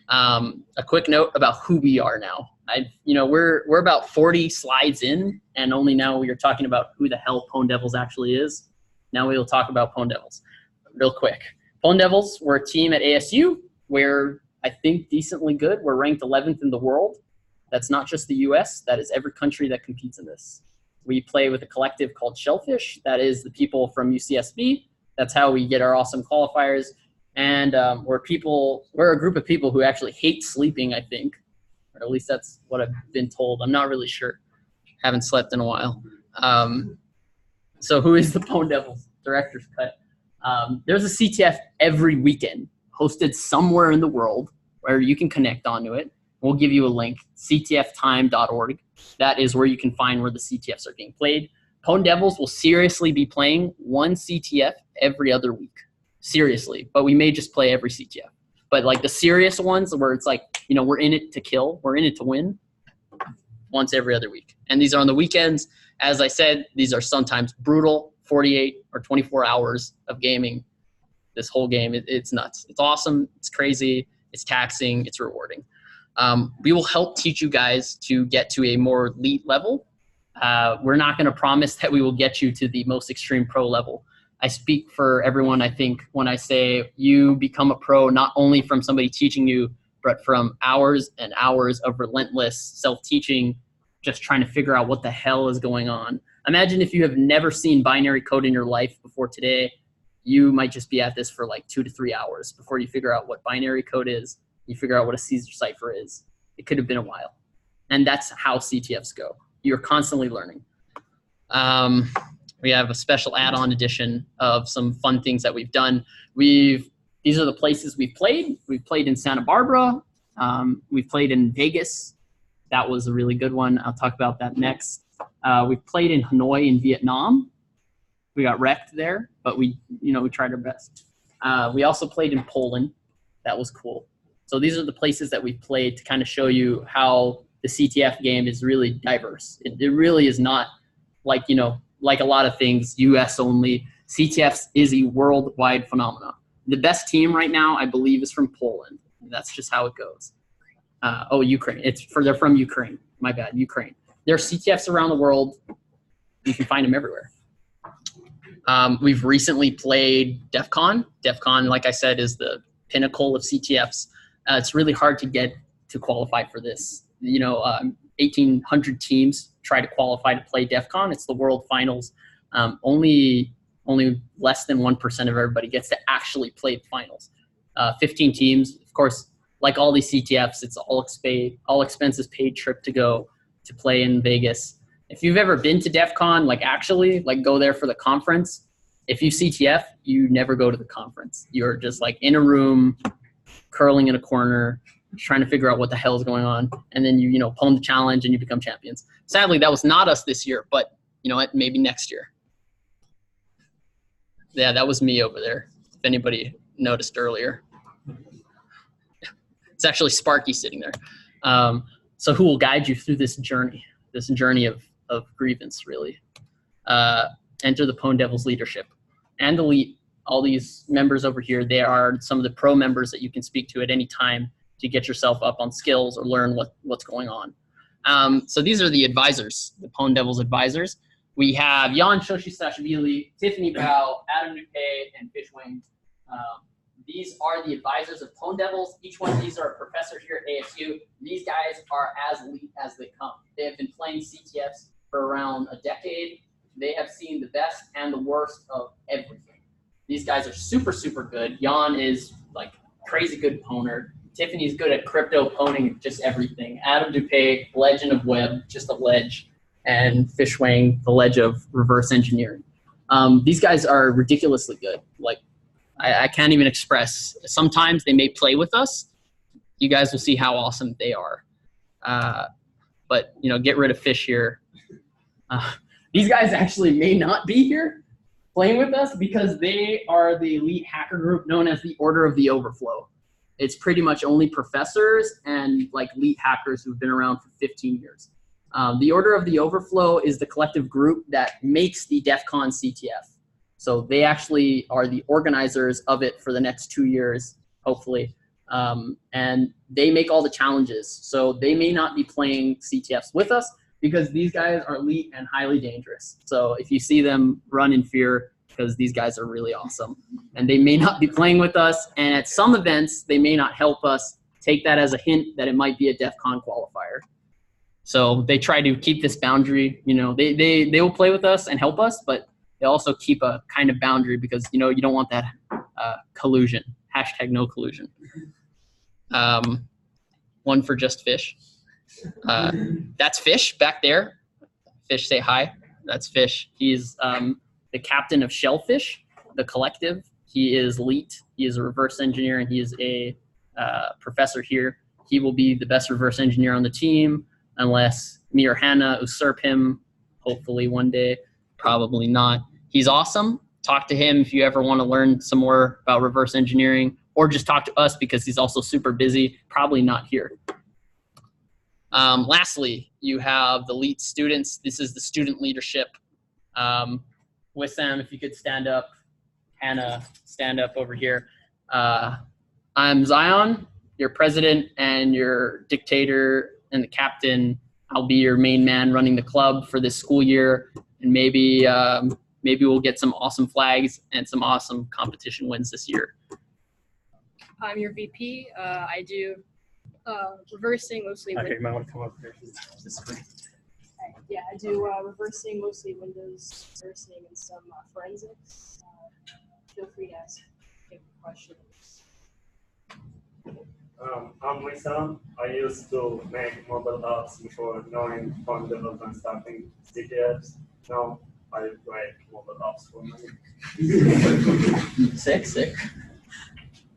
A quick note about who we are now. We're about 40 slides in, and only now we are talking about who the hell pwndevils actually is. Now we will talk about pwndevils real quick. Pwndevils, we're a team at ASU. We're, I think, decently good. We're ranked 11th in the world. That's not just the US. That is every country that competes in this. We play with a collective called Shellfish. That is the people from UCSB. That's how we get our awesome qualifiers. And we're a group of people who actually hate sleeping, I think. Or at least that's what I've been told. I'm not really sure. Haven't slept in a while. So who is the pwndevils? Director's cut. There's a CTF every weekend, hosted somewhere in the world where you can connect onto it. We'll give you a link, ctftime.org. That is where you can find where the CTFs are being played. pwndevils will seriously be playing one CTF every other week. Seriously. But we may just play every CTF. But like the serious ones where it's like, we're in it to kill, we're in it to win, once every other week. And these are on the weekends. As I said, these are sometimes brutal, 48 or 24 hours of gaming. This whole game, it's nuts. It's awesome. It's crazy. It's taxing. It's rewarding. We will help teach you guys to get to a more elite level. We're not going to promise that we will get you to the most extreme pro level. I speak for everyone, I think, when I say you become a pro not only from somebody teaching you, but from hours and hours of relentless self-teaching, just trying to figure out what the hell is going on. Imagine if you have never seen binary code in your life before today. You might just be at this for like 2 to 3 hours before you figure out what binary code is. You figure out what a Caesar cipher is. It could have been a while. And that's how CTFs go. You're constantly learning. We have a special add-on edition of some fun things that we've done. These are the places we've played. We've played in Santa Barbara. We've played in Vegas. That was a really good one. I'll talk about that next. We've played in Hanoi in Vietnam. We got wrecked there, but we tried our best. We also played in Poland. That was cool. So these are the places that we've played to kind of show you how the CTF game is really diverse. It really is not like, like a lot of things, US only. CTFs is a worldwide phenomenon. The best team right now, I believe, is from Poland. That's just how it goes. Ukraine. They're from Ukraine. My bad, Ukraine. There are CTFs around the world. You can find them everywhere. We've recently played DEF CON. DEF CON, like I said, is the pinnacle of CTFs. It's really hard to get to qualify for this. 1,800 teams try to qualify to play DEF CON. It's the world finals. Only less than 1% of everybody gets to actually play the finals. 15 teams. Of course, like all these CTFs, it's all expenses paid trip to go to play in Vegas. If you've ever been to DEF CON, go there for the conference, if you CTF, you never go to the conference. You're just like in a room, curling in a corner, trying to figure out what the hell is going on. And then you pwn the challenge and you become champions. Sadly, that was not us this year, but you know what, maybe next year. Yeah, that was me over there, if anybody noticed earlier. It's actually Sparky sitting there. So who will guide you through this journey of grievance, really. Enter the pwndevils leadership. And Elite, all these members over here, they are some of the pro members that you can speak to at any time to get yourself up on skills or learn what's going on. So these are the advisors, the pwndevils advisors. We have Jan Shoshi-Sashvili, Tiffany Bao, Adam Dupe, and Fishwing. These are the advisors of pwndevils. Each one of these are a professor here at ASU. These guys are as elite as they come. They have been playing CTFs for around a decade. They have seen the best and the worst of everything. These guys are super, super good. Jan is like crazy good poner. Tiffany's good at crypto poning, just everything. Adam Dupe, legend of web, just a ledge. And Fishwang, the ledge of reverse engineering. These guys are ridiculously good. Like, I can't even express. Sometimes they may play with us. You guys will see how awesome they are. But, you know, get rid of Fish here. These guys actually may not be here playing with us because they are the elite hacker group known as the Order of the Overflow. It's pretty much only professors and like elite hackers who've been around for 15 years. The Order of the Overflow is the collective group that makes the DEF CON CTF. So they actually are the organizers of it for the next 2 years, hopefully. And they make all the challenges. So they may not be playing CTFs with us because these guys are elite and highly dangerous. So if you see them, run in fear because these guys are really awesome. And they may not be playing with us. And at some events, they may not help us. Take that as a hint that it might be a DEF CON qualifier. So they try to keep this boundary. You know, they will play with us and help us, but they also keep a kind of boundary because, you know, you don't want that collusion. Hashtag no collusion. One for just Fish. That's Fish back there. Fish, say hi. That's Fish. He's the captain of Shellfish, the collective. He is elite. He is a reverse engineer, and he is a professor here. He will be the best reverse engineer on the team unless me or Hannah usurp him, hopefully one day. Probably not. He's awesome. Talk to him if you ever want to learn some more about reverse engineering, or just talk to us because he's also super busy, probably not here. Lastly, you have the elite students. This is the student leadership. Wissam, if you could stand up. Hannah, stand up over here. I'm Zion, your president and your dictator and the captain. I'll be your main man running the club for this school year, and maybe we'll get some awesome flags and some awesome competition wins this year. I'm your VP. I do reversing mostly. Okay, you might want to come over here. Yeah, I do reversing mostly Windows, reversing and some forensics. Feel free to ask questions. I'm Wissam. I used to make mobile apps before knowing pwndevils and starting CTFs. Now I make mobile apps for money. Sick.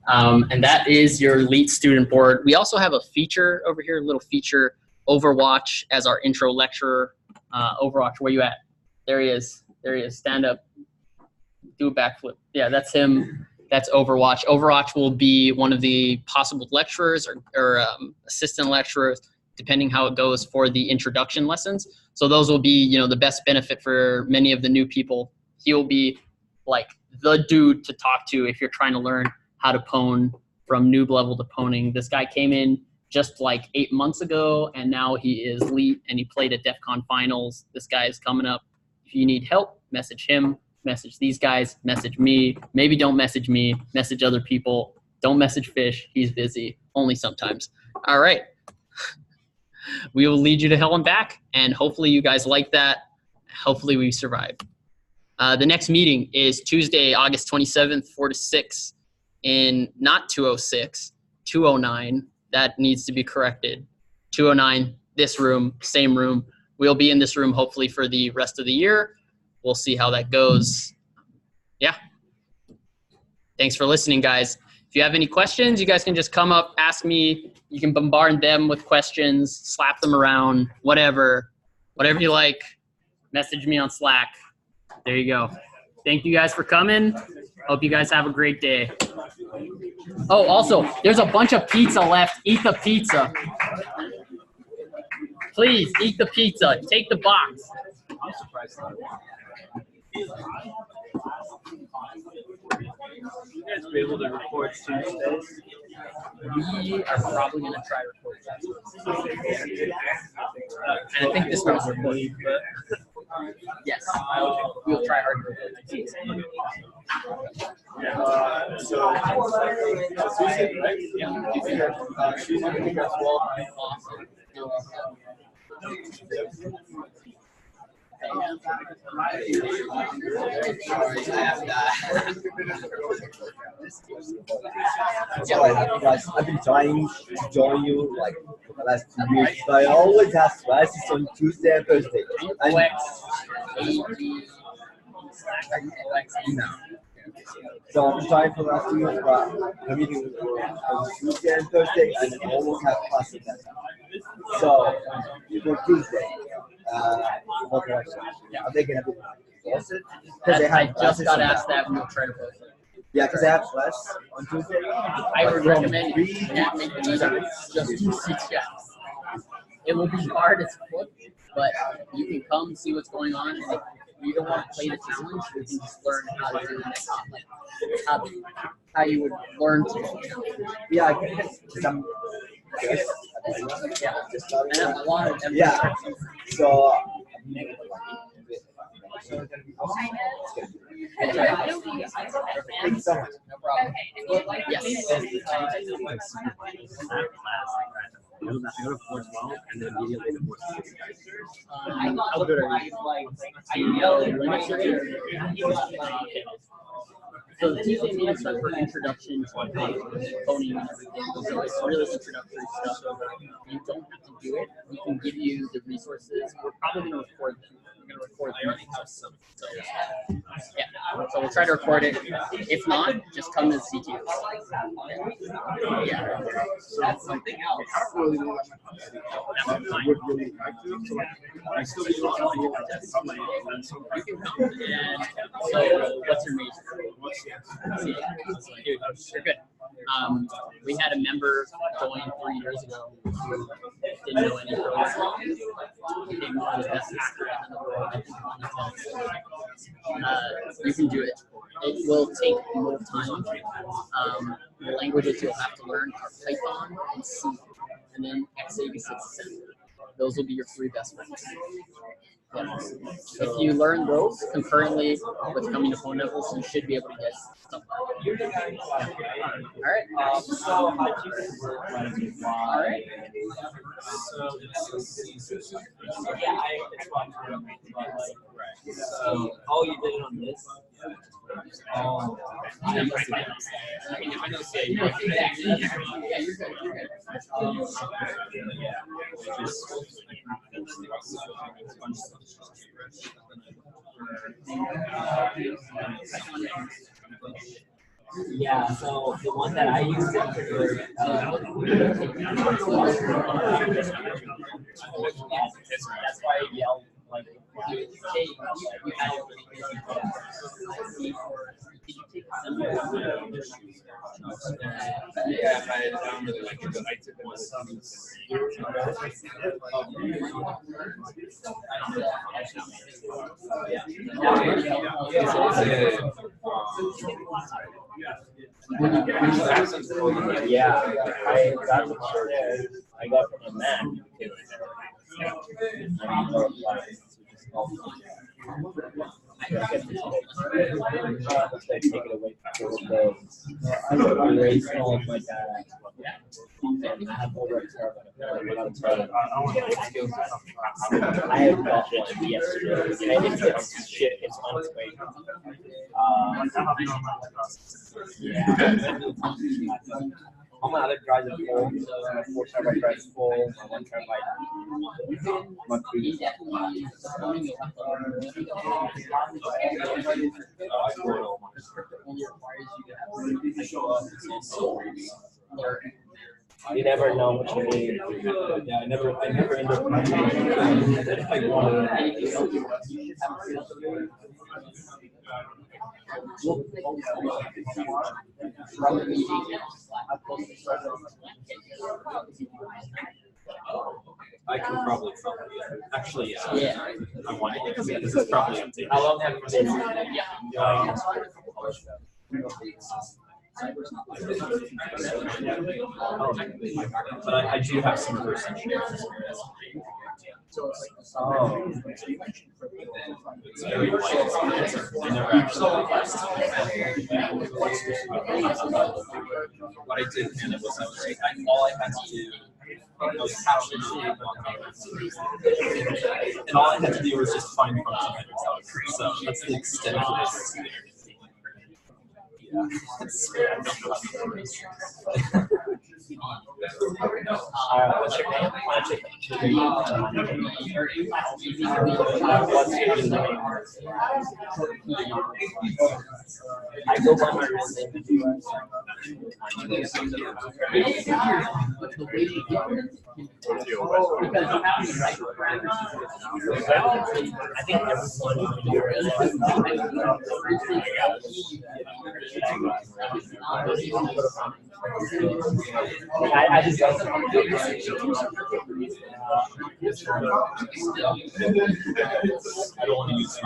And that is your elite student board. We also have a feature over here, a little feature, Overwatch as our intro lecturer. Overwatch, where you at? There he is. Stand up. Do a backflip. Yeah, that's him. That's Overwatch. Overwatch will be one of the possible lecturers or assistant lecturers, depending how it goes for the introduction lessons. So those will be, you know, the best benefit for many of the new people. He'll be like the dude to talk to if you're trying to learn how to pwn from noob level to pwning. This guy came in just like 8 months ago, and now he is elite, and he played at DEF CON finals. This guy is coming up. If you need help, message him. Message these guys, message me. Maybe don't message me, message other people. Don't message Fish, he's busy, only sometimes. All right. We will lead you to hell and back, and hopefully you guys like that. Hopefully we survive. The next meeting is Tuesday, August 27th, 4 to 6 in not 206, 209. That needs to be corrected. 209, this room, same room. We'll be in this room hopefully for the rest of the year. We'll see how that goes. Yeah. Thanks for listening, guys. If you have any questions, you guys can just come up, ask me. You can bombard them with questions, slap them around, whatever you like. Message me on Slack. There you go. Thank you guys for coming. Hope you guys have a great day. Oh, also, there's a bunch of pizza left. Eat the pizza. Please, eat the pizza. Take the box. I'm surprised. You guys be able to record Tuesdays? We are probably going to try to record Tuesdays. And I think this one's recorded, but yes, we'll try hard to record Tuesdays. So, Tuesday, right? Yeah. Tuesday as well. Awesome. I've been trying to join you like for the last 2 years, but I always have classes on Tuesday and Thursday. So I've been trying for the last 2 years, but I'm meeting on Tuesday and Thursday, and I always have classes that time. So for Tuesday, what direction? Are they gonna be posted? I just got asked that, and we'll try to post it. Yeah, because I have class on Tuesday. I would recommend if you can't make the meeting, just do CTFs. It will be hard as fuck, but you can come see what's going on. And if you don't want to play the challenge, you can just learn how to do the next like how you would learn to. Yeah, I can. Because I'm. Yes. Yeah, and I'm a lot of them. Yeah. So. Thank you so much. No problem. Yes. I go to 412 and then immediately to 416. How good are you? So the Tuesday meetings are for introduction to coding and everything. So it's really introductory stuff. You don't have to do it. We can give you the resources. We're probably going to record them. We're going to record the meetings. So yeah. So we'll try to record it. If not, just come to the CTF. Yeah. So something else. I still be able to You can come and so what's your major? Dude, you're good. We had a member join 3 years ago who didn't know any code. Became one of the best hackers in the world. I think you can do it. It will take more time. The languages you'll have to learn are Python and C, and then x86 assembly. Those will be your 3 best ones. Yeah. If you learn those concurrently with coming to pwndevils, you should be able to get stuff. All right. All right. So, oh, you did it on this? Oh, I mean, if I know CA, you're good. Yeah, you're good. You're good. Yeah, so the one that I use that's why I yelled like, hey, you have yeah, I don't really like it, but I took one. Yeah, I got the shirt. I got from a man. Take it away from race and all of my dad. I have over a term. I have not one yesterday. And it's shit. It's on its way. All my other drives are full. My 4 terabyte drive is full. My 1 terabyte. My 3 You never know what you need. Yeah, I never end up like one. I can probably actually, Yeah. I'm wondering, yeah, this is probably empty. How long have you been? But I do have some reverse engineering experience. Oh. It's very light. I never actually what I did kind of was all I had to do, I was capturing and all I had to do was just find function. So that's the extent of this. Yeah. What's your name? What's your name? I go by my real name. I think everyone I just don't I don't want to use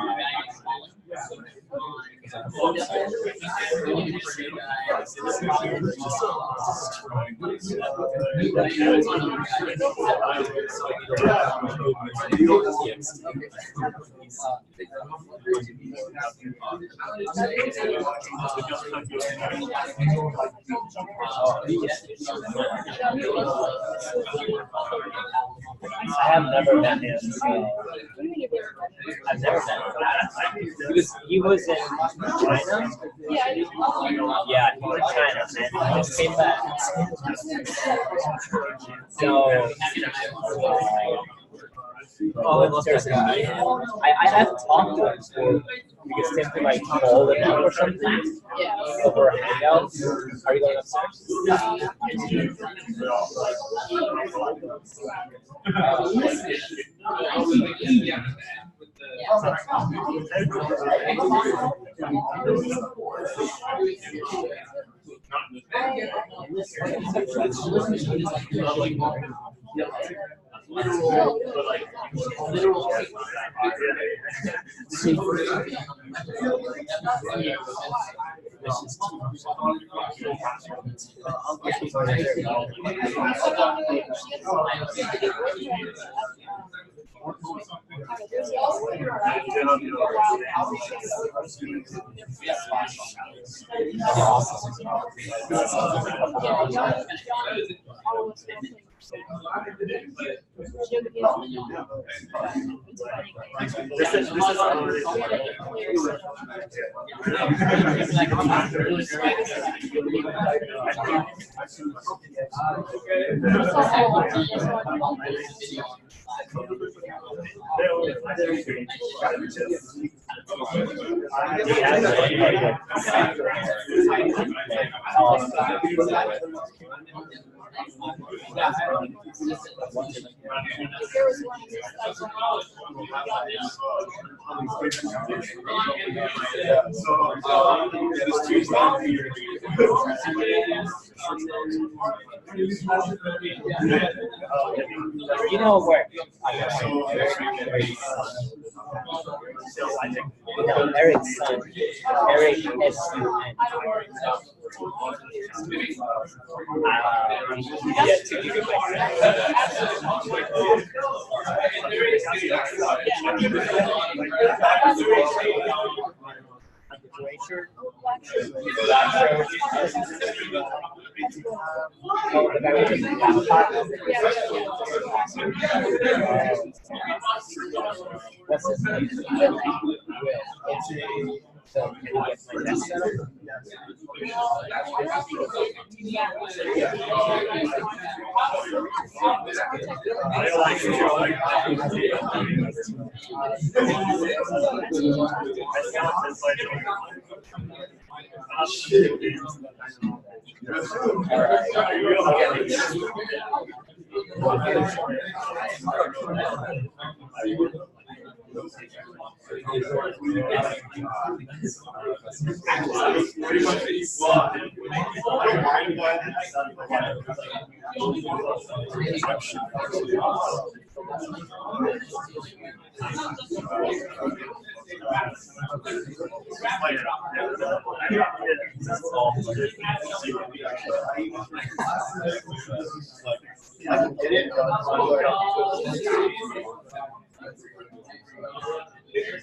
I have never met him. I've never met him. He was in China? Yeah, he was in China, and I just came back. So, there's a meeting. I have talked to him before. We get sent to like call it out or something. Over a hangout. Are you going upstairs? You know where? Eric's son, Eric S-U-N. Yet to give What's his name? So can you get my desk set up?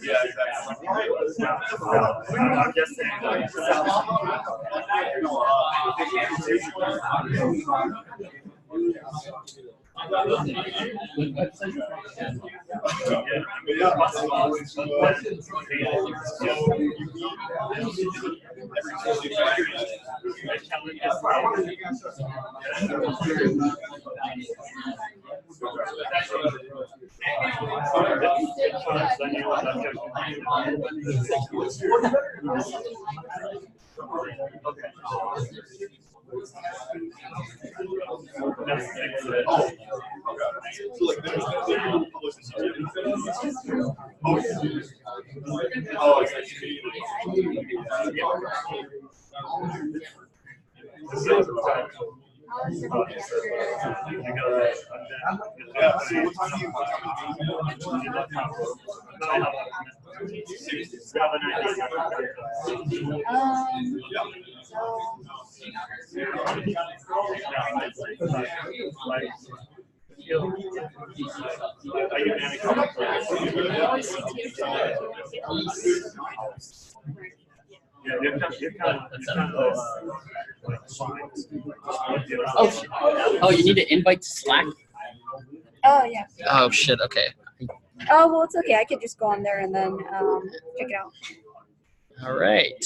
Yeah, exactly. I'm just saying, Oh, you need to invite to Slack? Oh, yeah. Oh, shit, okay. Oh, well, it's okay. I could just go on there and then check it out. All right.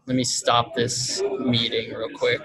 Let me stop this meeting real quick.